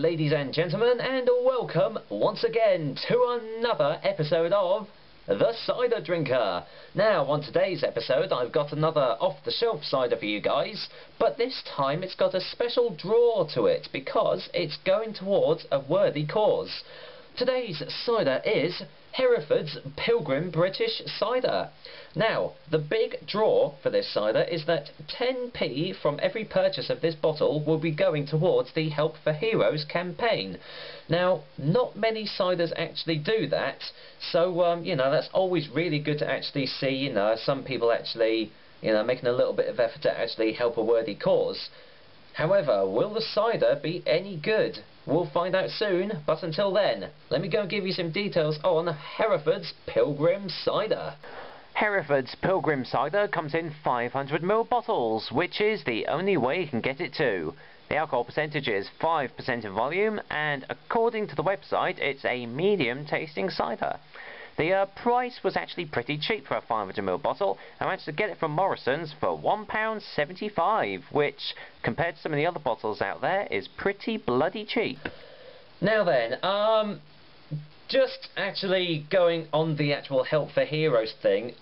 ladies and gentlemen, and welcome once again to another episode of The Cider Drinker. Now, on today's episode, I've got another off-the-shelf cider for you guys, but this time it's got a special draw to it because it's going towards a worthy cause. Today's cider is Hereford's Pilgrim British Cider. Now, the big draw for this cider is that 10p from every purchase of this bottle will be going towards the Help for Heroes campaign. Now, not many ciders actually do that, so, you know, that's always really good to actually see, you know, some people actually, you know, making a little bit of effort to actually help a worthy cause. However, will the cider be any good? We'll find out soon, but until then, let me go and give you some details on Hereford's Pilgrim Cider. Hereford's Pilgrim Cider comes in 500ml bottles, which is the only way you can get it to. The alcohol percentage is 5% in volume, and according to the website, it's a medium tasting cider. The price was actually pretty cheap for a 500ml bottle. I managed to get it from Morrison's for £1.75, which, compared to some of the other bottles out there, is pretty bloody cheap. Now then, just actually going on the actual Help for Heroes thing,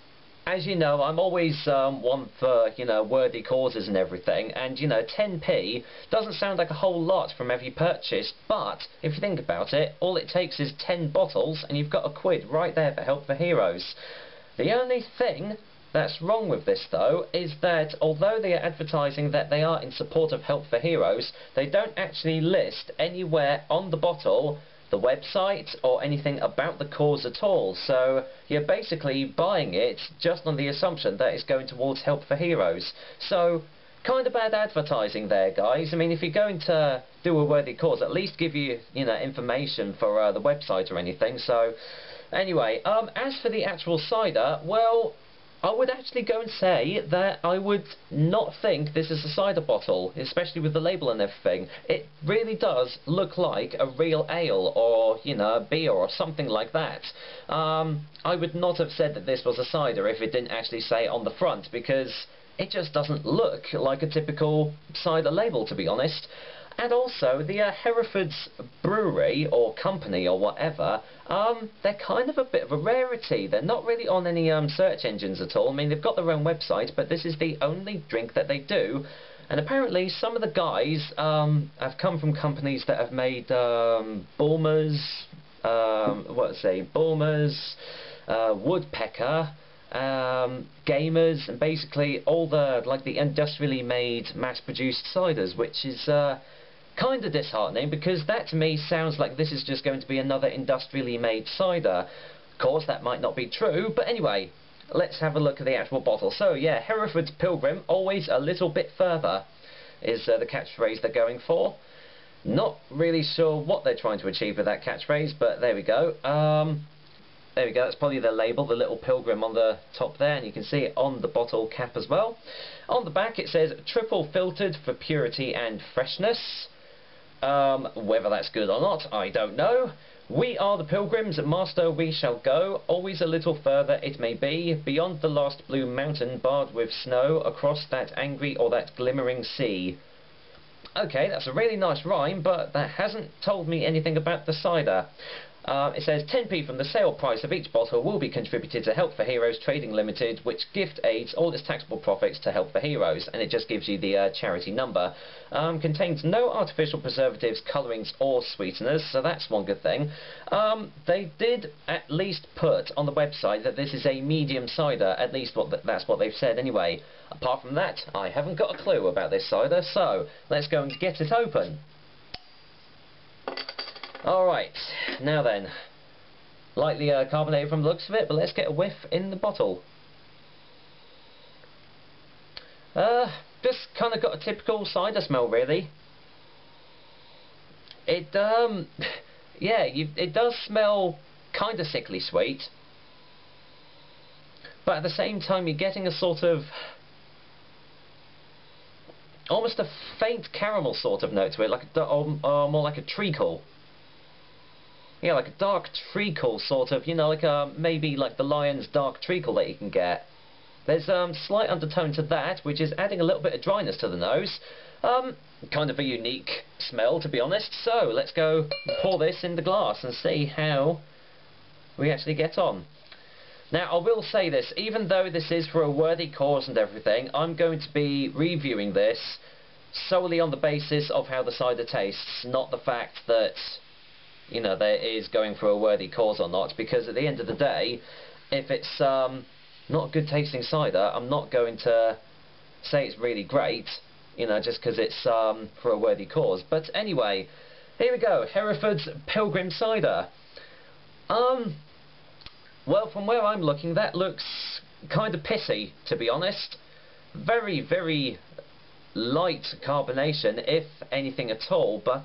as you know, I'm always one for, you know, worthy causes and everything, and, you know, 10p doesn't sound like a whole lot from every purchase, but if you think about it, all it takes is 10 bottles and you've got a quid right there for Help for Heroes. The only thing that's wrong with this, though, is that although they are advertising that they are in support of Help for Heroes, they don't actually list anywhere on the bottle the website or anything about the cause at all, so you're basically buying it just on the assumption that it's going towards Help for Heroes. So, kind of bad advertising there, guys. I mean, if you're going to do a worthy cause, at least give you know, information for the website or anything. So, anyway, as for the actual cider, well, I would actually go and say that I would not think this is a cider bottle, especially with the label and everything. It really does look like a real ale or, you know, a beer or something like that. I would not have said that this was a cider if it didn't actually say it on the front, because it just doesn't look like a typical cider label, to be honest. And also, the Hereford's brewery, or company, or whatever, they're kind of a bit of a rarity. They're not really on any search engines at all. I mean, they've got their own website, but this is the only drink that they do. And apparently, some of the guys have come from companies that have made Bulmers, Bulmers, Woodpecker, Gamers, and basically all the, like, the industrially made, mass-produced ciders, which is kind of disheartening, because that to me sounds like this is just going to be another industrially made cider. Of course, that might not be true, but anyway, let's have a look at the actual bottle. So yeah, Hereford's Pilgrim, always a little bit further, is the catchphrase they're going for. Not really sure what they're trying to achieve with that catchphrase, but there we go. There we go, that's probably the label, the little pilgrim on the top there, and you can see it on the bottle cap as well. On the back it says, triple filtered for purity and freshness. Whether that's good or not, I don't know. We are the pilgrims, master we shall go, always a little further it may be, beyond the last blue mountain barred with snow, across that angry or that glimmering sea. Okay, that's a really nice rhyme, but that hasn't told me anything about the cider. It says 10p from the sale price of each bottle will be contributed to Help for Heroes Trading Limited, which gift aids all its taxable profits to Help for Heroes, and it just gives you the charity number. Contains no artificial preservatives, colourings or sweeteners, so that's one good thing. They did at least put on the website that this is a medium cider, at least that's what they've said anyway. Apart from that, I haven't got a clue about this cider, so let's go and get it open. Alright, now then, lightly carbonated from the looks of it, but let's get a whiff in the bottle. Just kind of got a typical cider smell, really. It, yeah, it does smell kind of sickly sweet, but at the same time you're getting a sort of, almost a faint caramel sort of note to it, like more like a treacle. Yeah, like a dark treacle sort of, you know, like maybe like the Lion's dark treacle that you can get. There's slight undertone to that, which is adding a little bit of dryness to the nose. Kind of a unique smell, to be honest. So let's go pour this in the glass and see how we actually get on. Now, I will say this, even though this is for a worthy cause and everything, I'm going to be reviewing this solely on the basis of how the cider tastes, not the fact that, you know, there is going for a worthy cause or not, because at the end of the day, if it's not a good tasting cider, I'm not going to say it's really great, you know, just because it's for a worthy cause. But anyway, here we go, Hereford's Pilgrim Cider. Well, from where I'm looking, that looks kind of pissy, to be honest. Very, very light carbonation, if anything at all, but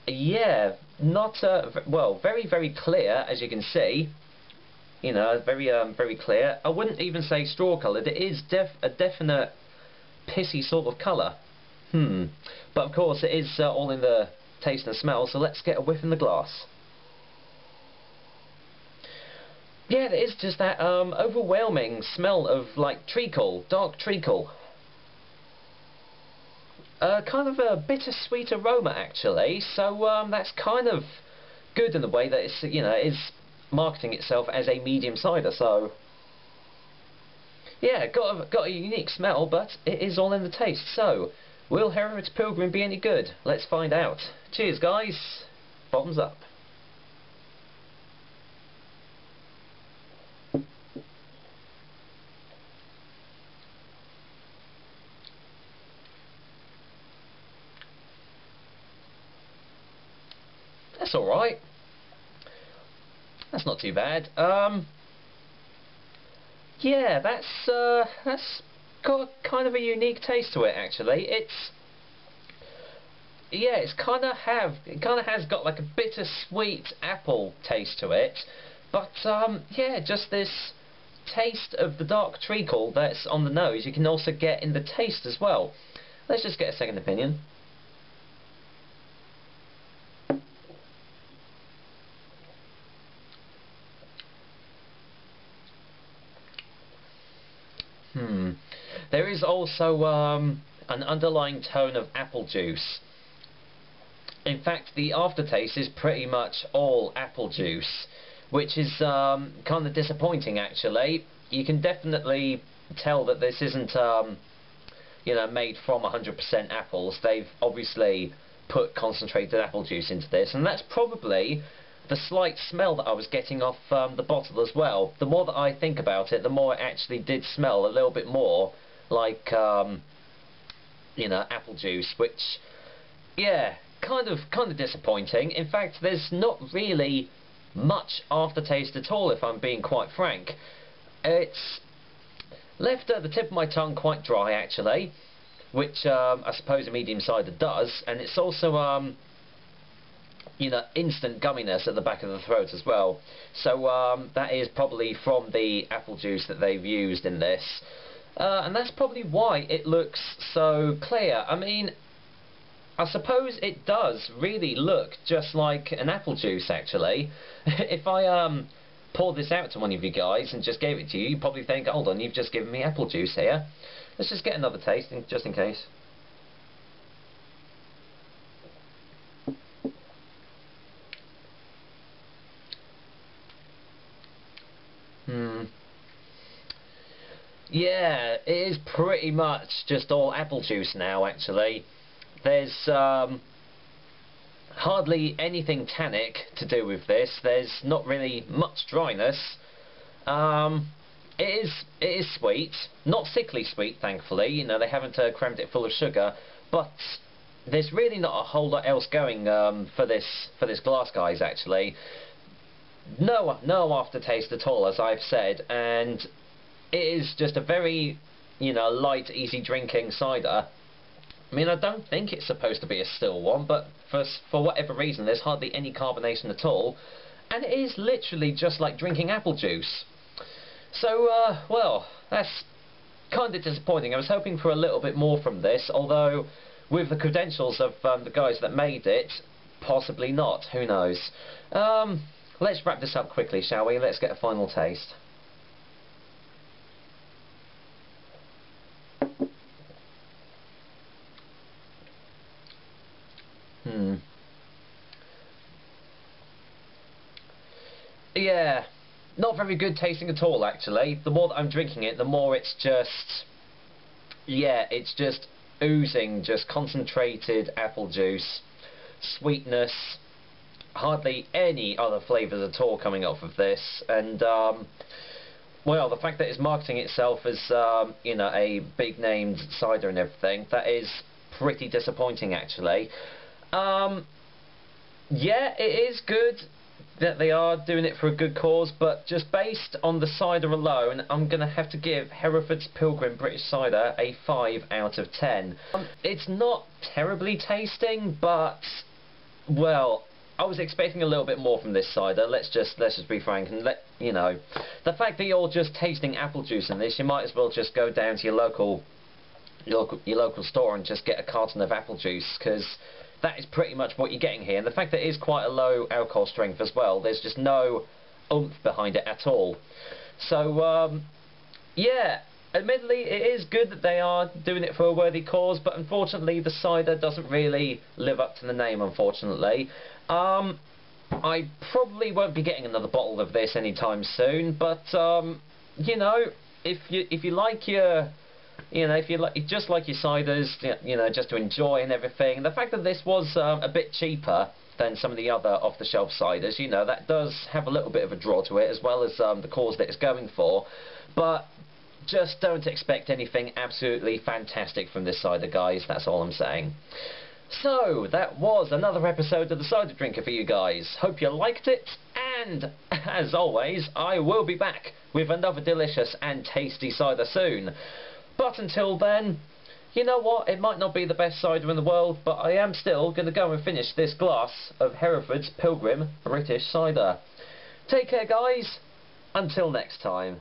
yeah, not well, very, very clear, as you can see. You know, very, very clear. I wouldn't even say straw-coloured. It is a definite pissy sort of colour. But of course, it is all in the taste and smell. So let's get a whiff in the glass. Yeah, it is just that overwhelming smell of like treacle, dark treacle. Kind of a bittersweet aroma actually. So that's kind of good in the way that it's, you know, is marketing itself as a medium cider. So yeah, got a unique smell, but it is all in the taste. So will Hereford's Pilgrim be any good? Let's find out. Cheers, guys. Bottoms up. That's alright. That's not too bad. Yeah, that's got kind of a unique taste to it actually. It kind of has got like a bittersweet apple taste to it, but yeah, just this taste of the dark treacle that's on the nose you can also get in the taste as well. Let's just get a second opinion. There is also an underlying tone of apple juice. In fact, the aftertaste is pretty much all apple juice, which is kind of disappointing actually. You can definitely tell that this isn't you know, made from 100% apples. They've obviously put concentrated apple juice into this, and that's probably the slight smell that I was getting off the bottle as well. The more that I think about it, the more it actually did smell a little bit more like you know, apple juice, which, yeah, kind of disappointing. In fact, there's not really much aftertaste at all, if I'm being quite frank. It's left at the tip of my tongue quite dry actually, which I suppose a medium cider does, and it's also you know, instant gumminess at the back of the throat as well. So that is probably from the apple juice that they've used in this. And that's probably why it looks so clear. I mean, I suppose it does really look just like an apple juice actually. If I poured this out to one of you guys and just gave it to you, you'd probably think, hold on, you've just given me apple juice here. Let's just get another taste, just in case. Yeah, it is pretty much just all apple juice now actually. There's hardly anything tannic to do with this. There's not really much dryness. It is sweet, not sickly sweet thankfully, you know, they haven't crammed it full of sugar, but there's really not a whole lot else going for this glass, guys, actually. No aftertaste at all, as I've said, and it is just a very, you know, light, easy drinking cider. I mean, I don't think it's supposed to be a still one, but for whatever reason, there's hardly any carbonation at all, and it is literally just like drinking apple juice. So, well, that's kind of disappointing. I was hoping for a little bit more from this, although with the credentials of the guys that made it, possibly not. Who knows? Let's wrap this up quickly, shall we? Let's get a final taste. Yeah, not very good tasting at all, actually. The more that I'm drinking it, the more it's just... yeah, it's just oozing just concentrated apple juice, sweetness, hardly any other flavours at all coming off of this, and well, the fact that it's marketing itself as you know, a big named cider and everything, that is pretty disappointing, actually. Yeah, it is good that they are doing it for a good cause, but just based on the cider alone, I'm going to have to give Hereford's Pilgrim British Cider a 5 out of 10. It's not terribly tasting, but, well, I was expecting a little bit more from this cider. Let's just be frank and you know, the fact that you're just tasting apple juice in this, you might as well just go down to your local store and just get a carton of apple juice, because that is pretty much what you're getting here. And the fact that it is quite a low alcohol strength as well, there's just no oomph behind it at all. So yeah, admittedly it is good that they are doing it for a worthy cause, but unfortunately the cider doesn't really live up to the name, unfortunately. I probably won't be getting another bottle of this anytime soon, but you know, if you like your, you know, if you just like your ciders, you know, just to enjoy and everything, the fact that this was a bit cheaper than some of the other off-the-shelf ciders, you know, that does have a little bit of a draw to it, as well as the cause that it's going for. But just don't expect anything absolutely fantastic from this cider, guys. That's all I'm saying. So, that was another episode of The Cider Drinker for you guys. Hope you liked it, and, as always, I will be back with another delicious and tasty cider soon. But until then, you know what, it might not be the best cider in the world, but I am still going to go and finish this glass of Hereford's Pilgrim British Cider. Take care, guys. Until next time.